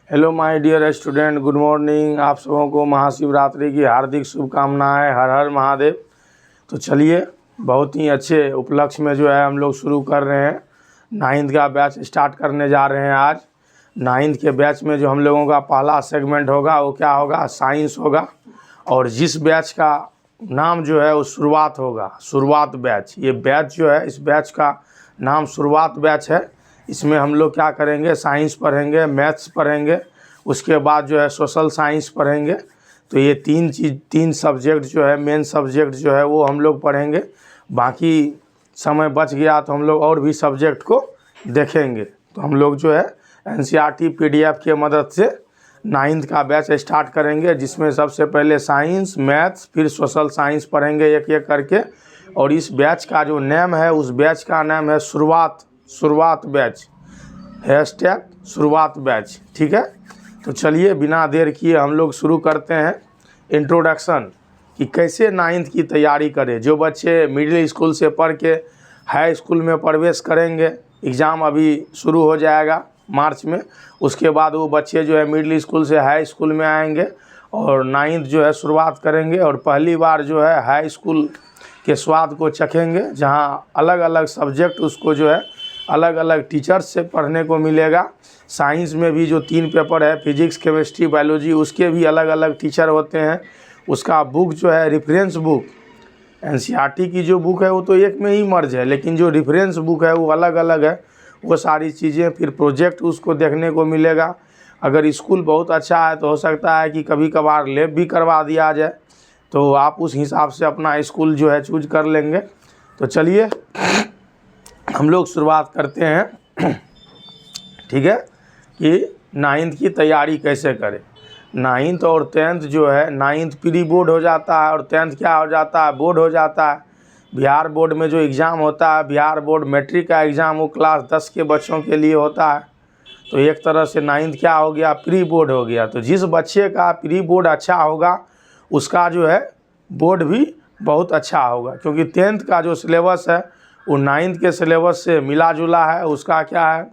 Hello my dear student, good morning. आप सबों को महाशिवरात्रि की हार्दिक शुभकामनाएं। हर हर महादेव। तो चलिए, बहुत ही अच्छे उपलक्ष्य में जो है हम लोग शुरू कर रहे हैं। 9th का बैच स्टार्ट करने जा रहे हैं आज। 9th के बैच में जो हम लोगों का पहला सेगमेंट होगा वो क्या होगा? साइंस होगा। और जिस बैच का नाम जो है वो शुरुआत होगा, शुरुआत बैच। ये बैच जो है, इस बैच का नाम शुरुआत बैच है। इसमें हम लोग क्या करेंगे? साइंस पढ़ेंगे, मैथ्स पढ़ेंगे, उसके बाद जो है सोशल साइंस पढ़ेंगे। तो ये तीन सब्जेक्ट जो है, मेन सब्जेक्ट जो है वो हम लोग पढ़ेंगे। बाकी समय बच गया तो हम लोग और भी सब्जेक्ट को देखेंगे। तो हम लोग जो है NCERT PDF के मदद से 9th का बैच स्टार्ट करेंगे, जिसमें सबसे पहले साइंस, मैथ्स, फिर सोशल साइंस पढ़ेंगे एक एक करके। और इस बैच का जो नेम है, उस बैच का नाम है शुरुआत बैच। हैशटैग शुरुआत बैच। ठीक है, तो चलिए बिना देर किए हम लोग शुरू करते हैं। इंट्रोडक्शन कि कैसे 9th की तैयारी करें। जो बच्चे मिडिल स्कूल से पढ़ के हाई स्कूल में प्रवेश करेंगे, एग्ज़ाम अभी शुरू हो जाएगा मार्च में। उसके बाद वो बच्चे जो है मिडिल स्कूल से हाई स्कूल में आएंगे और 9th जो है शुरुआत करेंगे। और पहली बार जो है हाई स्कूल के स्वाद को चखेंगे, जहाँ अलग अलग सब्जेक्ट उसको जो है अलग अलग टीचर्स से पढ़ने को मिलेगा। साइंस में भी जो 3 पेपर है, फिजिक्स, केमिस्ट्री, बायोलॉजी, उसके भी अलग अलग टीचर होते हैं। उसका बुक जो है, रेफरेंस बुक, NCERT की जो बुक है वो तो एक में ही मर्ज है, लेकिन जो रेफरेंस बुक है वो अलग अलग है। वो सारी चीज़ें, फिर प्रोजेक्ट उसको देखने को मिलेगा। अगर स्कूल बहुत अच्छा है तो हो सकता है कि कभी कभार लैब भी करवा दिया जाए, तो आप उस हिसाब से अपना स्कूल जो है चूज कर लेंगे। तो चलिए हम लोग शुरुआत करते हैं। ठीक है, कि 9th की तैयारी कैसे करें। 9th और 10th जो है, 9th प्री बोर्ड हो जाता है और 10th क्या हो जाता है? बोर्ड हो जाता है। बिहार बोर्ड में जो एग्ज़ाम होता है, बिहार बोर्ड मैट्रिक का एग्ज़ाम, वो क्लास 10 के बच्चों के लिए होता है। तो एक तरह से 9th क्या हो गया? प्री बोर्ड हो गया। तो जिस बच्चे का प्री बोर्ड अच्छा होगा उसका जो है बोर्ड भी बहुत अच्छा होगा, क्योंकि 10th का जो सिलेबस है वो 9th के सिलेबस से मिला जुला है। उसका क्या है?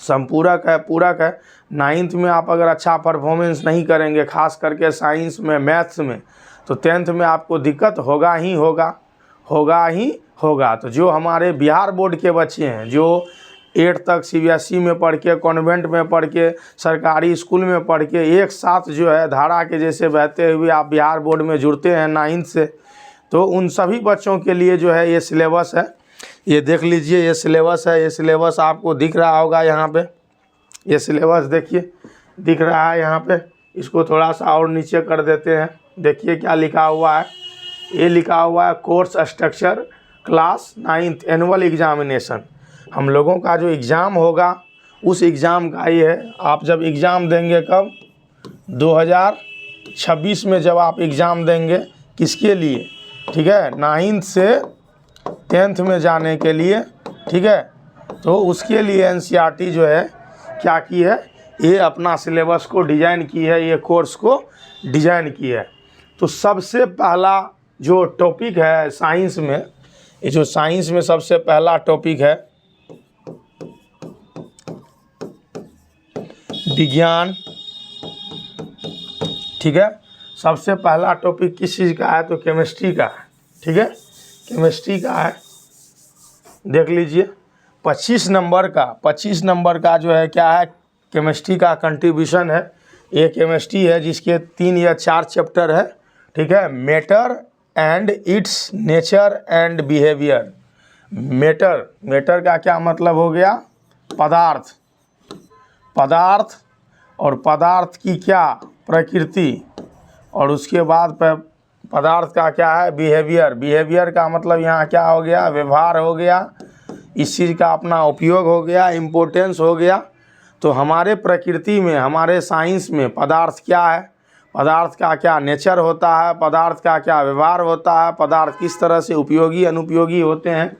संपूरक है, पूरक है। 9th में आप अगर अच्छा परफॉर्मेंस नहीं करेंगे, खास करके साइंस में, मैथ्स में, तो 10th में आपको दिक्कत होगा ही होगा। तो जो हमारे बिहार बोर्ड के बच्चे हैं, जो 8 तक CBSE में पढ़ के, कॉन्वेंट में पढ़ के, सरकारी स्कूल में पढ़ के, एक साथ जो है धारा के जैसे बहते हुए आप बिहार बोर्ड में जुड़ते हैं 9th से, तो उन सभी बच्चों के लिए जो है ये सिलेबस है। ये देख लीजिए, ये सिलेबस है। ये सिलेबस आपको दिख रहा होगा यहाँ पे। ये सिलेबस देखिए, दिख रहा है यहाँ पे। इसको थोड़ा सा और नीचे कर देते हैं। देखिए क्या लिखा हुआ है। ये लिखा हुआ है course structure class 9th annual examination. हम लोगों का जो एग्ज़ाम होगा उस एग्ज़ाम का ये है। आप जब एग्ज़ाम देंगे, कब? 2026 में जब आप एग्ज़ाम देंगे, किसके लिए? ठीक है, 9th से 10th में जाने के लिए। ठीक है, तो उसके लिए NCERT जो है क्या की है? ये अपना सिलेबस को डिज़ाइन की है, ये कोर्स को डिज़ाइन की है। तो सबसे पहला जो टॉपिक है साइंस में, ये जो साइंस में सबसे पहला टॉपिक है विज्ञान। ठीक है, सबसे पहला टॉपिक किस चीज़ का है? तो केमिस्ट्री का है। ठीक है, केमिस्ट्री का है। देख लीजिए 25 नंबर का जो है क्या है? केमिस्ट्री का कंट्रीब्यूशन है। ये केमिस्ट्री है जिसके 3 या 4 चैप्टर है। ठीक है, matter and it's nature and behaviour. Matter का क्या मतलब हो गया? पदार्थ और पदार्थ की क्या? प्रकृति। और उसके बाद पदार्थ का क्या है? बिहेवियर का मतलब यहाँ क्या हो गया? व्यवहार हो गया। इस चीज़ का अपना उपयोग हो गया, इम्पोर्टेंस हो गया। तो हमारे प्रकृति में, हमारे साइंस में पदार्थ क्या है, पदार्थ का क्या नेचर होता है, पदार्थ का क्या व्यवहार होता है, पदार्थ किस तरह से उपयोगी अनुपयोगी होते हैं,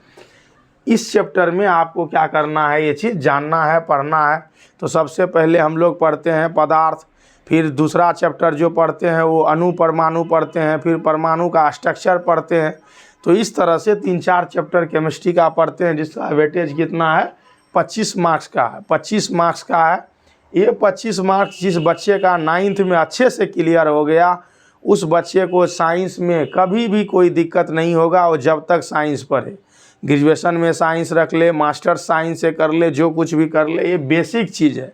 इस चैप्टर में आपको क्या करना है? ये चीज़ जानना है, पढ़ना है। तो सबसे पहले हम लोग पढ़ते हैं पदार्थ, फिर दूसरा चैप्टर जो पढ़ते हैं वो अणु परमाणु पढ़ते हैं, फिर परमाणु का स्ट्रक्चर पढ़ते हैं। तो इस तरह से 3-4 चैप्टर केमिस्ट्री का पढ़ते हैं, जिसका वेटेज कितना है? 25 मार्क्स का है। 25 मार्क्स का है। ये 25 मार्क्स जिस बच्चे का 9th में अच्छे से क्लियर हो गया, उस बच्चे को साइंस में कभी भी कोई दिक्कत नहीं होगा। और जब तक साइंस पढ़े, ग्रेजुएशन में साइंस रख ले, मास्टर साइंस से कर ले, जो कुछ भी कर ले, ये बेसिक चीज़ है।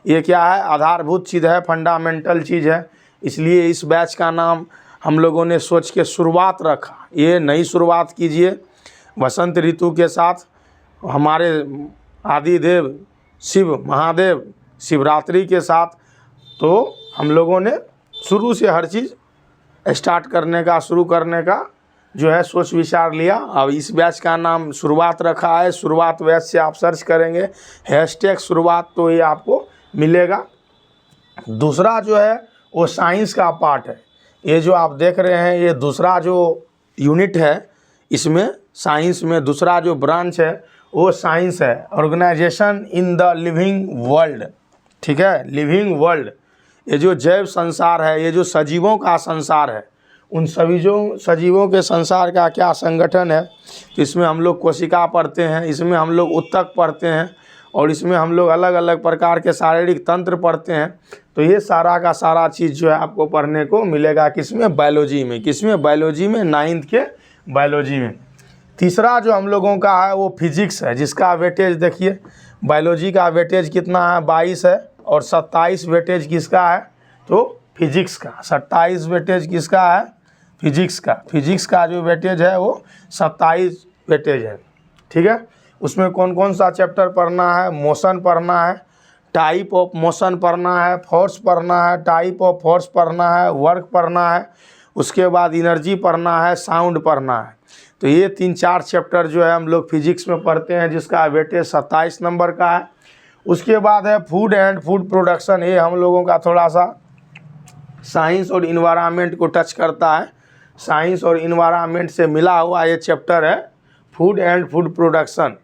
ये क्या है, आधारभूत चीज़ है, फंडामेंटल चीज़ है। इसलिए इस बैच का नाम हम लोगों ने सोच के शुरुआत रखा। ये नई शुरुआत कीजिए बसंत ऋतु के साथ। हमारे आदिदेव शिव महादेव शिवरात्रि के साथ, तो हम लोगों ने शुरू से हर चीज़ स्टार्ट करने का, शुरू करने का जो है सोच विचार लिया। अब इस बैच का नाम शुरुआत रखा है। शुरुआत बैच से आप सर्च करेंगे हैशटैग शुरुआत, तो ये आपको मिलेगा। दूसरा जो है वो साइंस का पार्ट है। ये जो आप देख रहे हैं, ये दूसरा जो यूनिट है, इसमें साइंस में दूसरा जो ब्रांच है वो साइंस है, organisation in the living world. ठीक है, लिविंग वर्ल्ड, ये जो जैव संसार है, ये जो सजीवों का संसार है, उन सभी जो सजीवों के संसार का क्या संगठन है। तो इसमें हम लोग कोशिका पढ़ते हैं, इसमें हम लोग उत्तक पढ़ते हैं, और इसमें हम लोग अलग अलग प्रकार के शारीरिक तंत्र पढ़ते हैं। तो ये सारा का सारा चीज़ जो है आपको पढ़ने को मिलेगा किसमें, बायोलॉजी में। किसमें, बायोलॉजी में, 9th के बायोलॉजी में। तीसरा जो हम लोगों का है वो फिजिक्स है, जिसका वेटेज देखिए, बायोलॉजी का वेटेज कितना है, 22 है, और 27 वेटेज किसका है, तो फिजिक्स का। 27 वेटेज किसका है, फिजिक्स का। फिजिक्स का जो वेटेज है वो 27 वेटेज है। ठीक है, उसमें कौन कौन सा चैप्टर पढ़ना है, मोशन पढ़ना है, टाइप ऑफ मोशन पढ़ना है, फोर्स पढ़ना है, टाइप ऑफ फोर्स पढ़ना है, वर्क पढ़ना है, उसके बाद एनर्जी पढ़ना है, साउंड पढ़ना है। तो ये 3-4 चैप्टर जो है हम लोग फिजिक्स में पढ़ते हैं, जिसका वेटेज 27 नंबर का है। उसके बाद है फूड एंड फूड प्रोडक्शन। ये हम लोगों का थोड़ा सा साइंस और इन्वायरमेंट को टच करता है। साइंस और इन्वायरमेंट से मिला हुआ ये चैप्टर है फूड एंड फूड प्रोडक्शन।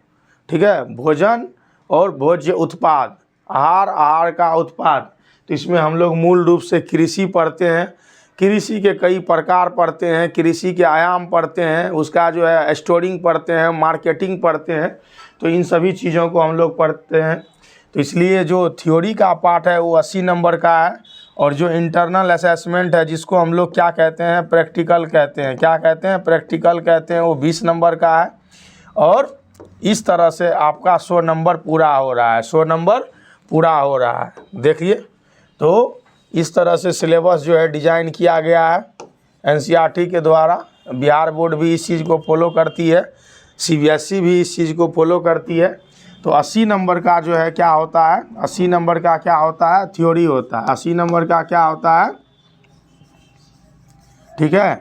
ठीक है, भोजन और भोज्य उत्पाद, आहार, आहार का उत्पाद। तो इसमें हम लोग मूल रूप से कृषि पढ़ते हैं, कृषि के कई प्रकार पढ़ते हैं, कृषि के आयाम पढ़ते हैं, उसका जो है स्टोरिंग पढ़ते हैं, मार्केटिंग पढ़ते हैं। तो इन सभी चीज़ों को हम लोग पढ़ते हैं। तो इसलिए जो थ्योरी का पार्ट है वो 80 नंबर का है, और जो इंटरनल असेसमेंट है, जिसको हम लोग क्या कहते हैं, प्रैक्टिकल कहते हैं। क्या कहते हैं, प्रैक्टिकल कहते हैं, वो 20 नंबर का है। और इस तरह से आपका 100 नंबर पूरा हो रहा है, 100 नंबर पूरा हो रहा है। देखिए, तो इस तरह से सिलेबस जो है डिज़ाइन किया गया है एनसीईआरटी के द्वारा। बिहार बोर्ड भी इस चीज़ को फॉलो करती है, सीबीएसई भी इस चीज़ को फॉलो करती है। तो 80 नंबर का जो है क्या होता है, 80 नंबर का क्या होता है, थ्योरी होता है। 80 नंबर का क्या होता है, ठीक है,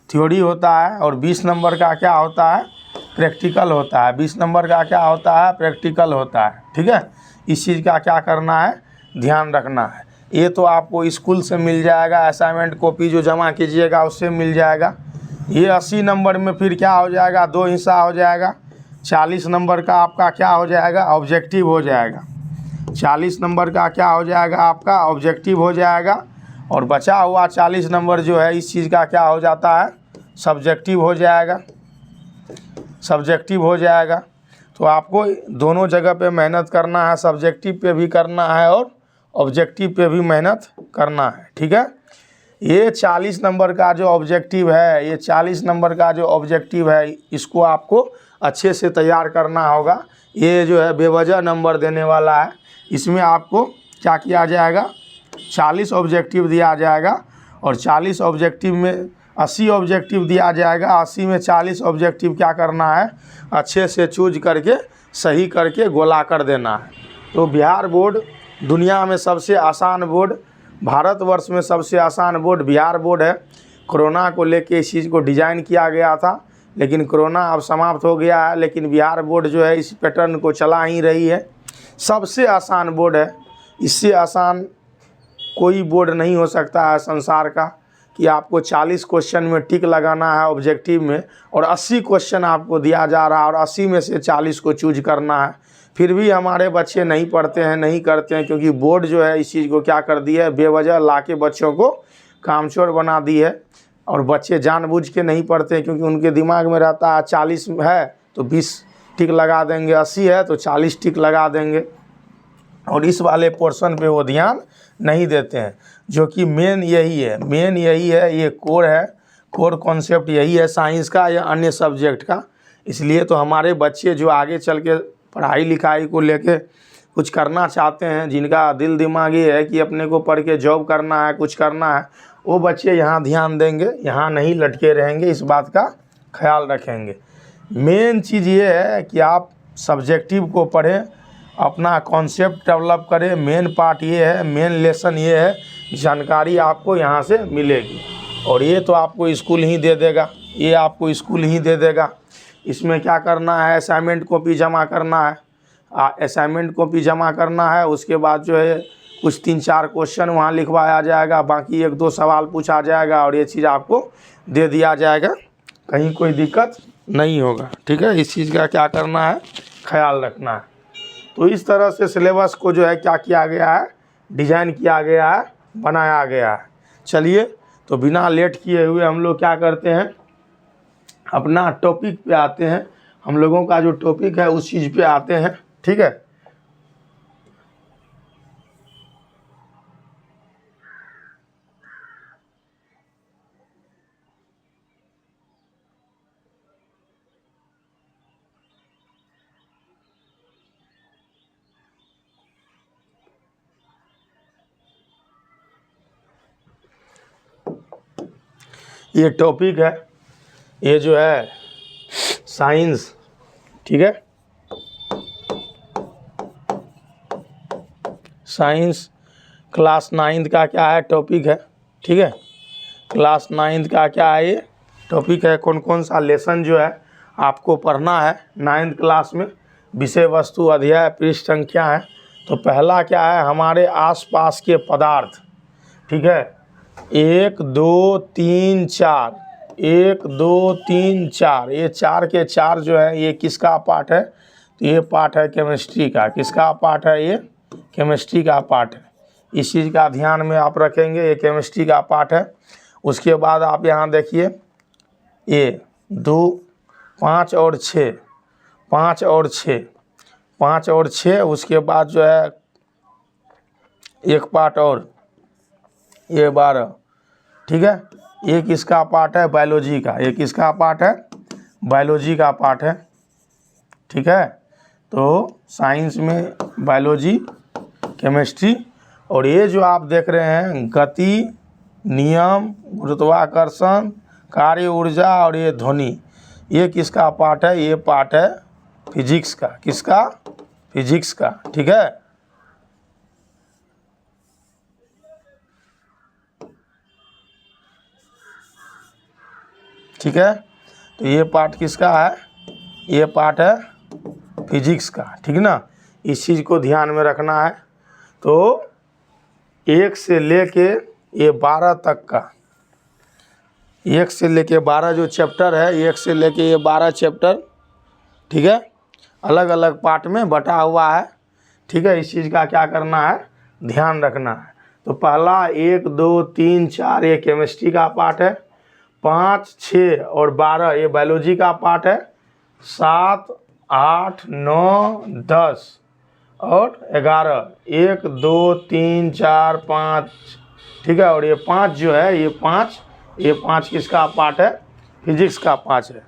थ्योरी होता है। और 20 नंबर का क्या होता है, प्रैक्टिकल होता है। 20 नंबर का क्या होता है, प्रैक्टिकल होता है। ठीक है, इस चीज़ का क्या करना है, ध्यान रखना है। ये तो आपको स्कूल से मिल जाएगा, असाइनमेंट कॉपी जो जमा कीजिएगा उससे मिल जाएगा। ये 80 नंबर में फिर क्या हो जाएगा, 2 हिस्सा हो जाएगा। 40 नंबर का आपका क्या हो जाएगा, ऑब्जेक्टिव हो जाएगा। 40 नंबर का क्या हो जाएगा आपका, ऑब्जेक्टिव हो जाएगा। और बचा हुआ 40 नंबर जो है इस चीज़ का क्या हो जाता है, सब्जेक्टिव हो जाएगा। सब्जेक्टिव हो जाएगा। तो आपको दोनों जगह पे मेहनत करना है, सब्जेक्टिव पे भी करना है और ऑब्जेक्टिव पे भी मेहनत करना है। ठीक है, ये 40 नंबर का जो ऑब्जेक्टिव है, ये 40 नंबर का जो ऑब्जेक्टिव है, इसको आपको अच्छे से तैयार करना होगा। ये जो है बेवजह नंबर देने वाला है। इसमें आपको क्या किया जाएगा, 40 ऑब्जेक्टिव दिया जाएगा, और 40 ऑब्जेक्टिव में 80 ऑब्जेक्टिव दिया जाएगा। 80 में 40 ऑब्जेक्टिव क्या करना है, अच्छे से चूज करके सही करके गोला कर देना है। तो बिहार बोर्ड दुनिया में सबसे आसान बोर्ड, भारतवर्ष में सबसे आसान बोर्ड बिहार बोर्ड है। कोरोना को लेके इस चीज़ को डिज़ाइन किया गया था, लेकिन कोरोना अब समाप्त हो गया है, लेकिन बिहार बोर्ड जो है इस पैटर्न को चला ही रही है। सबसे आसान बोर्ड है, इससे आसान कोई बोर्ड नहीं हो सकता है संसार का, कि आपको 40 क्वेश्चन में टिक लगाना है ऑब्जेक्टिव में, और 80 क्वेश्चन आपको दिया जा रहा है, और 80 में से 40 को चूज करना है। फिर भी हमारे बच्चे नहीं पढ़ते हैं, नहीं करते हैं, क्योंकि बोर्ड जो है इस चीज़ को क्या कर दी है, बेवजह लाके बच्चों को कामचोर बना दी है। और बच्चे जानबूझ के नहीं पढ़ते हैं, क्योंकि उनके दिमाग में रहता है 40 है तो 20 टिक लगा देंगे, 80 है तो 40 टिक लगा देंगे। और इस वाले पोर्शन पे वो ध्यान नहीं देते हैं, जो कि मेन यही है, ये कोर है, कोर कॉन्सेप्ट यही है साइंस का या अन्य सब्जेक्ट का। इसलिए तो हमारे बच्चे जो आगे चल के पढ़ाई लिखाई को लेके कुछ करना चाहते हैं, जिनका दिल दिमाग ये है कि अपने को पढ़ के जॉब करना है, कुछ करना है, वो बच्चे यहाँ ध्यान देंगे, यहाँ नहीं लटके रहेंगे, इस बात का ख्याल रखेंगे। मेन चीज़ ये है कि आप सब्जेक्टिव को पढ़ें, अपना कॉन्सेप्ट डेवलप करें। मेन पार्ट ये है, मेन लेसन ये है, जानकारी आपको यहाँ से मिलेगी। और ये तो आपको स्कूल ही दे देगा, ये आपको स्कूल ही दे देगा। इसमें क्या करना है, असाइनमेंट कॉपी जमा करना है, असाइनमेंट कॉपी जमा करना है। उसके बाद जो है कुछ 3-4 क्वेश्चन वहाँ लिखवाया जाएगा, बाकी 1-2 सवाल पूछा जाएगा और ये चीज़ आपको दे दिया जाएगा, कहीं कोई दिक्कत नहीं होगा। ठीक है, इस चीज़ का क्या करना है, ख्याल रखना है। तो इस तरह से सिलेबस को जो है क्या किया गया है, डिज़ाइन किया गया है, बनाया गया है। चलिए, तो बिना लेट किए हुए हम लोग क्या करते हैं, अपना टॉपिक पे आते हैं। हम लोगों का जो टॉपिक है उस चीज़ पे आते हैं। ठीक है, ये टॉपिक है, ये जो है साइंस। ठीक है, साइंस क्लास 9th का क्या है, टॉपिक है। ठीक है, क्लास 9th का क्या है, ये टॉपिक है। कौन कौन सा लेसन जो है आपको पढ़ना है 9th क्लास में, विषय वस्तु अध्याय पृष्ठ संख्या है। तो पहला क्या है, हमारे आसपास के पदार्थ। ठीक है, 1 2 3 4, 1 2 3 4, ये 4 के 4 जो है ये किसका पार्ट है, तो ये पार्ट है केमिस्ट्री का। किसका पार्ट है, ये केमिस्ट्री का पार्ट है। इस चीज़ का ध्यान में आप रखेंगे, ये केमिस्ट्री का पार्ट है। उसके बाद आप यहाँ देखिए, ये 2 5 और 6, 5 और 6, 5 और 6। उसके बाद जो है एक पार्ट और, ये 12। ठीक है, ये किसका पार्ट है, बायोलॉजी का। ये किसका पार्ट है, बायोलॉजी का पार्ट है। ठीक है, तो साइंस में बायोलॉजी, केमिस्ट्री। और ये जो आप देख रहे हैं गति, नियम, गुरुत्वाकर्षण, कार्य ऊर्जा और ये ध्वनि, ये किसका पार्ट है, ये पार्ट है फिजिक्स का। किसका, फिजिक्स का। ठीक है, ठीक है, तो ये पार्ट किसका है, ये पार्ट है फिजिक्स का। ठीक ना, इस चीज़ को ध्यान में रखना है। तो 1 से लेके ये 12 तक का, 1 से लेके 12 जो चैप्टर है, 1 से लेके ये 12 चैप्टर, ठीक है, अलग अलग पार्ट में बटा हुआ है। ठीक है, इस चीज़ का क्या करना है, ध्यान रखना है। तो पहला 1 2 3 4 ये केमिस्ट्री का पार्ट है, 5 6 और 12 ये बायोलॉजी का पार्ट है, 7 8 9 10 और 11, 1 2 3 4 5। ठीक है, और ये 5 जो है, ये 5 किसका पार्ट है, फिजिक्स का 5 है।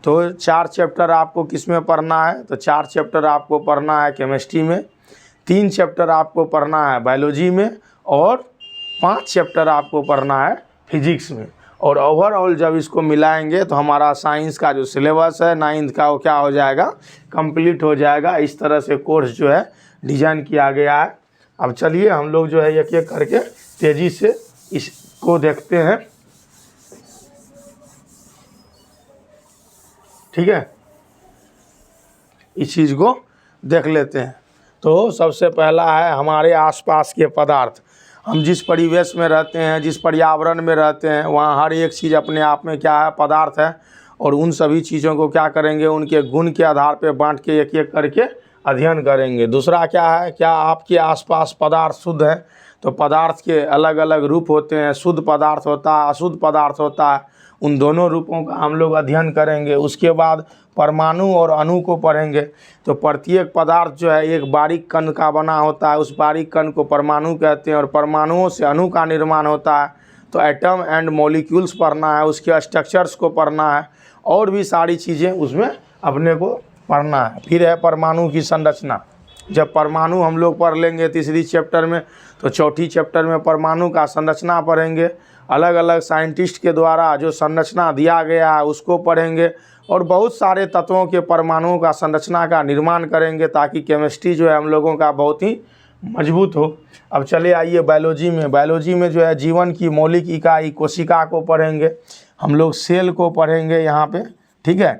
तो 4 चैप्टर आपको किस में पढ़ना है, तो 4 चैप्टर आपको पढ़ना है केमिस्ट्री में, 3 चैप्टर आपको पढ़ना है बायोलॉजी में और 5 चैप्टर आपको पढ़ना है फिजिक्स में। और ओवरऑल जब इसको मिलाएंगे तो हमारा साइंस का जो सिलेबस है 9th का, वो क्या हो जाएगा, कंप्लीट हो जाएगा। इस तरह से कोर्स जो है डिज़ाइन किया गया है। अब चलिए हम लोग जो है एक एक करके तेज़ी से इसको देखते हैं। ठीक है, इस चीज़ को देख लेते हैं। तो सबसे पहला है हमारे आसपास के पदार्थ। हम जिस परिवेश में रहते हैं, जिस पर्यावरण में रहते हैं, वहाँ हर एक चीज़ अपने आप में क्या है, पदार्थ है। और उन सभी चीज़ों को क्या करेंगे, उनके गुण के आधार पर बांट के एक एक करके अध्ययन करेंगे। दूसरा क्या है, क्या आपके आसपास पदार्थ शुद्ध है, तो पदार्थ के अलग अलग रूप होते हैं। शुद्ध पदार्थ होता है, अशुद्ध पदार्थ होता है। उन दोनों रूपों का हम लोग अध्ययन करेंगे। उसके बाद परमाणु और अणु को पढ़ेंगे। तो प्रत्येक पदार्थ जो है एक बारीक कण का बना होता है, उस बारीक कण को परमाणु कहते हैं, और परमाणुओं से अणु का निर्माण होता है। तो एटम एंड मॉलिक्यूल्स पढ़ना है, उसके स्ट्रक्चर्स को पढ़ना है, और भी सारी चीज़ें उसमें अपने को पढ़ना है। फिर है परमाणु की संरचना। जब परमाणु हम लोग पढ़ लेंगे तीसरी चैप्टर में, तो चौथी चैप्टर में परमाणु का संरचना पढ़ेंगे। अलग अलग साइंटिस्ट के द्वारा जो संरचना दिया गया है उसको पढ़ेंगे, और बहुत सारे तत्वों के परमाणुओं का संरचना का निर्माण करेंगे, ताकि केमिस्ट्री जो है हम लोगों का बहुत ही मजबूत हो। अब चले आइए बायोलॉजी में। बायोलॉजी में जो है जीवन की मौलिक इकाई कोशिका को पढ़ेंगे, हम लोग सेल को पढ़ेंगे यहाँ पे, ठीक है।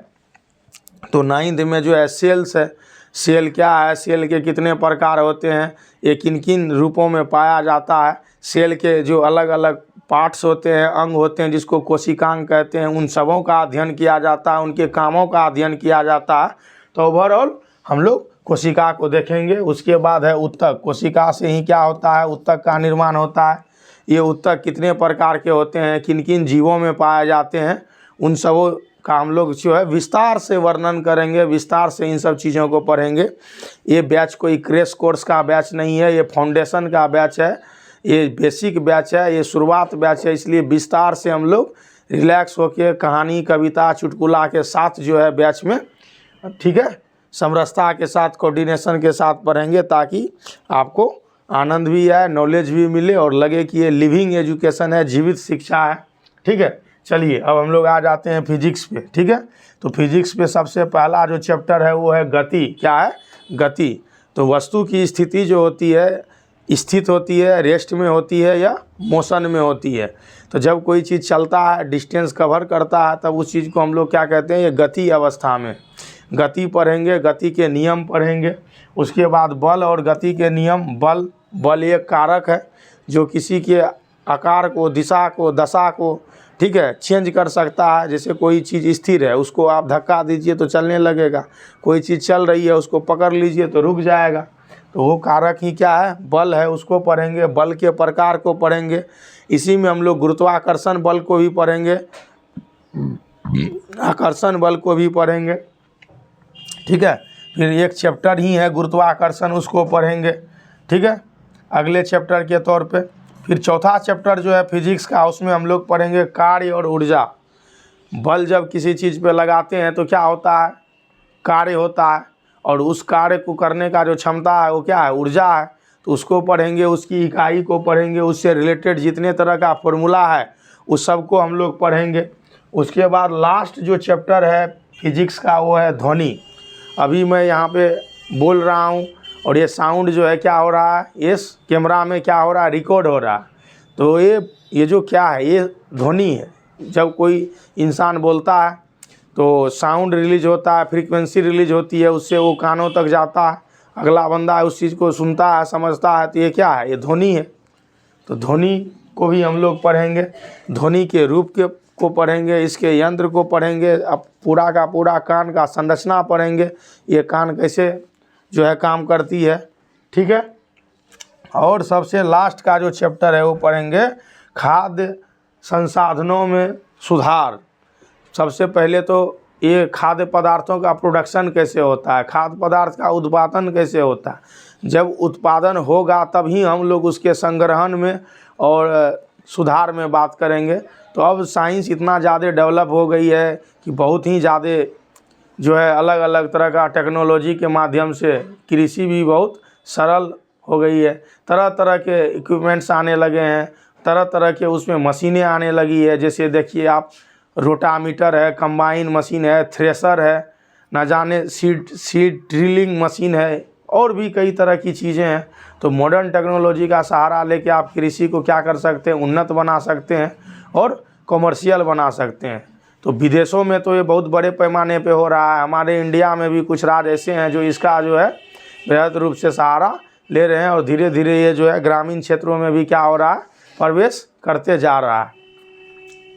तो 9th में जो है सेल्स है। सेल क्या है, सेल के कितने प्रकार होते हैं, ये किन किन रूपों में पाया जाता है, सेल के जो अलग अलग पार्ट्स होते हैं, अंग होते हैं जिसको कोशिकांग कहते हैं, उन सबों का अध्ययन किया जाता है, उनके कामों का अध्ययन किया जाता है। तो ओवरऑल हम लोग कोशिका को देखेंगे। उसके बाद है ऊतक। कोशिका से ही क्या होता है, ऊतक का निर्माण होता है। ये ऊतक कितने प्रकार के होते हैं, किन किन जीवों में पाए जाते हैं, उन सबों का हम लोग जो है विस्तार से वर्णन करेंगे, विस्तार से इन सब चीज़ों को पढ़ेंगे। ये बैच कोई क्रैश कोर्स का बैच नहीं है, ये फाउंडेशन का बैच है, ये बेसिक बैच है, ये शुरुआत बैच है। इसलिए विस्तार से हम लोग रिलैक्स होकर कहानी, कविता, चुटकुला के साथ जो है बैच में, ठीक है, समरसता के साथ, कोऑर्डिनेशन के साथ पढ़ेंगे, ताकि आपको आनंद भी आए, नॉलेज भी मिले, और लगे कि ये लिविंग एजुकेशन है, जीवित शिक्षा है, ठीक है। चलिए अब हम लोग आ जाते हैं फिजिक्स पे, ठीक है। तो फिजिक्स पे सबसे पहला जो चैप्टर है वो है गति। क्या है, गति। तो वस्तु की स्थिति जो होती है, स्थित होती है, रेस्ट में होती है या मोशन में होती है। तो जब कोई चीज़ चलता है, डिस्टेंस कवर करता है, तब उस चीज़ को हम लोग क्या कहते हैं, ये गति अवस्था में। गति पढ़ेंगे, गति के नियम पढ़ेंगे। उसके बाद बल और गति के नियम। बल एक कारक है जो किसी के आकार को, दिशा को, दशा को, ठीक है, चेंज कर सकता है। जैसे कोई चीज़ स्थिर है, उसको आप धक्का दीजिए तो चलने लगेगा। कोई चीज़ चल रही है, उसको पकड़ लीजिए तो रुक जाएगा। तो वो कारक ही क्या है, बल है, उसको पढ़ेंगे। बल के प्रकार को पढ़ेंगे। इसी में हम लोग गुरुत्वाकर्षण बल को भी पढ़ेंगे, आकर्षण बल को भी पढ़ेंगे, ठीक है। फिर एक चैप्टर ही है गुरुत्वाकर्षण, उसको पढ़ेंगे, ठीक है, अगले चैप्टर के तौर पे। फिर चौथा चैप्टर जो है फिजिक्स का, उसमें हम लोग पढ़ेंगे कार्य और ऊर्जा। बल जब किसी चीज़ पे लगाते हैं तो क्या होता है, कार्य होता है, और उस कार्य को करने का जो क्षमता है वो क्या है, ऊर्जा है। तो उसको पढ़ेंगे, उसकी इकाई को पढ़ेंगे, उससे रिलेटेड जितने तरह का फॉर्मूला है उस सब को हम लोग पढ़ेंगे। उसके बाद लास्ट जो चैप्टर है फिजिक्स का वो है ध्वनि। अभी मैं यहाँ पे बोल रहा हूँ और ये साउंड जो है क्या हो रहा है, इस कैमरा में क्या हो रहा है, रिकॉर्ड हो रहा है। तो ये जो क्या है, ये ध्वनि है। जब कोई इंसान बोलता है तो साउंड रिलीज होता है, फ्रीक्वेंसी रिलीज होती है, उससे वो कानों तक जाता है, अगला बंदा उस चीज़ को सुनता है, समझता है। तो ये क्या है, ये ध्वनि है। तो ध्वनि को भी हम लोग पढ़ेंगे। ध्वनि के रूप को पढ़ेंगे, इसके यंत्र को पढ़ेंगे। अब पूरा का पूरा कान का संरचना पढ़ेंगे, ये कान कैसे जो है काम करती है, ठीक है। और सबसे लास्ट का जो चैप्टर है वो पढ़ेंगे खाद्य संसाधनों में सुधार। सबसे पहले तो ये खाद्य पदार्थों का प्रोडक्शन कैसे होता है, खाद्य पदार्थ का उत्पादन कैसे होता है। जब उत्पादन होगा तभी हम लोग उसके संग्रहण में और सुधार में बात करेंगे। तो अब साइंस इतना ज़्यादा डेवलप हो गई है कि बहुत ही ज़्यादा जो है अलग अलग तरह का टेक्नोलॉजी के माध्यम से कृषि भी बहुत सरल हो गई है। तरह तरह के इक्विपमेंट्स आने लगे हैं, तरह तरह के उसमें मशीनें आने लगी है। जैसे देखिए आप, रोटामीटर है, कंबाइन मशीन है, थ्रेसर है, ना जाने सीड ड्रिलिंग मशीन है, और भी कई तरह की चीज़ें हैं। तो मॉडर्न टेक्नोलॉजी का सहारा लेके आप कृषि को क्या कर सकते हैं, उन्नत बना सकते हैं और कमर्शियल बना सकते हैं। तो विदेशों में तो ये बहुत बड़े पैमाने पे हो रहा है। हमारे इंडिया में भी कुछ राज्य ऐसे हैं जो इसका जो है बृहद रूप से सहारा ले रहे हैं, और धीरे धीरे ये जो है ग्रामीण क्षेत्रों में भी क्या हो रहा है, प्रवेश करते जा रहा है।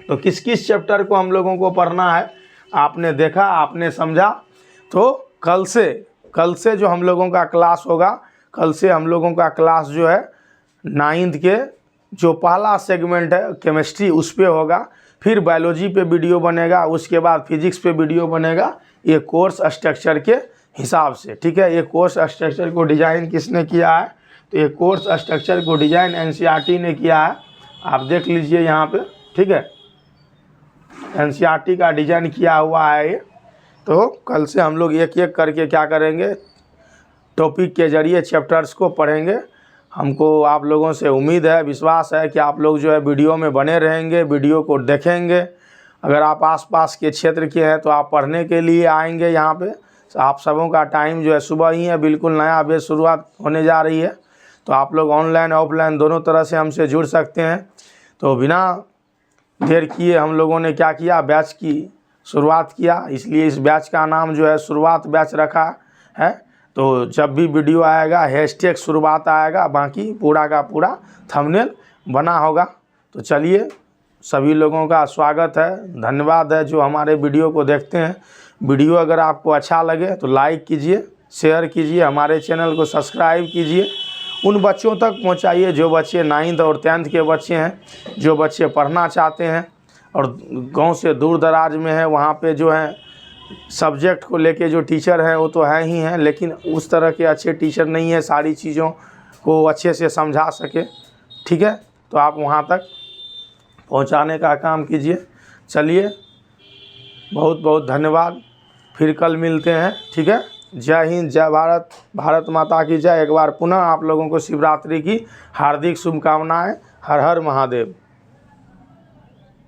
तो किस किस चैप्टर को हम लोगों को पढ़ना है, आपने देखा, आपने समझा। तो कल से जो हम लोगों का क्लास होगा, कल से हम लोगों का क्लास जो है 9th के जो पहला सेगमेंट है केमिस्ट्री, उस पे होगा। फिर बायोलॉजी पे वीडियो बनेगा, उसके बाद फिजिक्स पे वीडियो बनेगा, ये कोर्स स्ट्रक्चर के हिसाब से, ठीक है। ये कोर्स स्ट्रक्चर को डिज़ाइन किसने किया है, तो ये कोर्स स्ट्रक्चर को डिज़ाइन एनसीईआरटी ने किया है, आप देख लीजिए यहाँ पे, ठीक है। एनसीईआरटी का डिज़ाइन किया हुआ है ये। तो कल से हम लोग एक एक करके क्या करेंगे, टॉपिक के ज़रिए चैप्टर्स को पढ़ेंगे। हमको आप लोगों से उम्मीद है, विश्वास है कि आप लोग जो है वीडियो में बने रहेंगे, वीडियो को देखेंगे। अगर आप आसपास के क्षेत्र के हैं तो आप पढ़ने के लिए आएंगे यहाँ पे। आप सबों का टाइम जो है सुबह ही है, बिल्कुल नया बैच शुरुआत होने जा रही है। तो आप लोग ऑनलाइन ऑफलाइन दोनों तरह से हमसे जुड़ सकते हैं। तो बिना देर किए हम लोगों ने क्या किया, बैच की शुरुआत किया। इसलिए इस बैच का नाम जो है शुरुआत बैच रखा है। तो जब भी वीडियो आएगा हैशटैग शुरुआत आएगा, बाकी पूरा का पूरा थंबनेल बना होगा। तो चलिए, सभी लोगों का स्वागत है, धन्यवाद है जो हमारे वीडियो को देखते हैं। वीडियो अगर आपको अच्छा लगे तो लाइक कीजिए, शेयर कीजिए, हमारे चैनल को सब्सक्राइब कीजिए। उन बच्चों तक पहुंचाइए जो बच्चे 9th और 10th के बच्चे हैं, जो बच्चे पढ़ना चाहते हैं और गांव से दूर दराज में है, वहाँ पे जो है सब्जेक्ट को लेके जो टीचर हैं वो तो है ही हैं, लेकिन उस तरह के अच्छे टीचर नहीं है सारी चीज़ों को अच्छे से समझा सके, ठीक है। तो आप वहाँ तक पहुँचाने का काम कीजिए। चलिए, बहुत बहुत धन्यवाद, फिर कल मिलते हैं, ठीक है। जय हिंद, जय भारत, भारत माता की जय। एक बार पुनः आप लोगों को शिवरात्रि की हार्दिक शुभकामनाएं। हर हर महादेव।